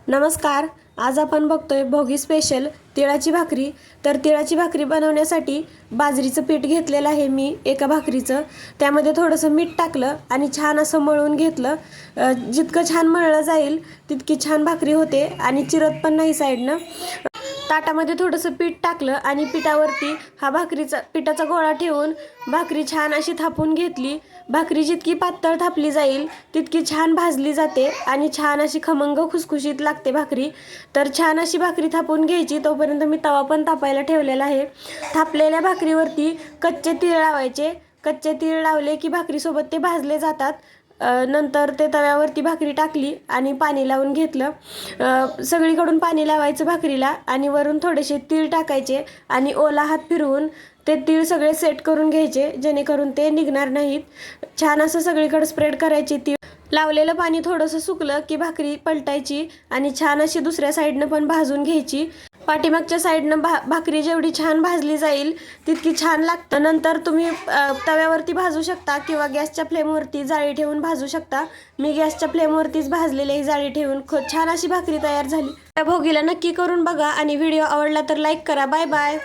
नमस्कार. आज आपण बघतोय भोगी स्पेशल तिळाची भाकरी. तर तिळाची भाकरी बनवण्यासाठी बाजरीचं पीठ घेतलेलं आहे मी एका भाकरीचं. त्यामध्ये थोडंसं मीठ टाकलं आणि छान असं मळून घेतलं. जितकं छान मळलं जाईल तितकी छान भाकरी होते आणि चिरत पण नाही साईडनं. ताटामध्ये थोडंसं पीठ टाकलं आणि पिठावरती हा पिठाचा गोळा ठेवून भाकरी छान अशी थापून घेतली. भाकरी जितकी पातळ थापली जाईल तितकी छान भाजली जाते आणि छान अशी खमंग खुसखुशीत लागते भाकरी. तर छान अशी भाकरी थापून घ्यायची. तोपर्यंत मी तवा पण तापायला ठेवलेला आहे. थापलेल्या भाकरीवरती कच्चे तीळ लावायचे. कच्चे तीळ लावले की भाकरीसोबत ते भाजले जातात. नंतर ते तव्यावरती भाकरी टाकली आणि पाणी लावून घेतलं. सगळीकडून पाणी लावायचं भाकरीला आणि वरून थोडेसे तीळ टाकायचे आणि ओला हात फिरवून ते तीळ सगळे सेट करून घ्यायचे जेणेकरून ते निघणार नाहीत. छान असं सगळीकडे स्प्रेड करायची तीळ. लावलेलं पाणी थोडंसं सुकलं की भाकरी पलटायची आणि छान अशी दुसऱ्या साईडनं पण भाजून घ्यायची. पाठीमागच्या साईडनं भाकरी जेवढी छान भाजली जाईल तितकी छान लागतं. नंतर तुम्ही तव्यावरती भाजू शकता किंवा गॅसच्या फ्लेमवरती जाळी ठेवून भाजू शकता. मी गॅसच्या फ्लेमवरतीच भाजलेली जाळी ठेवून छान अशी भाकरी तयार झाली. त्या भोगीला नक्की करून बघा आणि व्हिडिओ आवडला तर लाईक करा. Bye bye.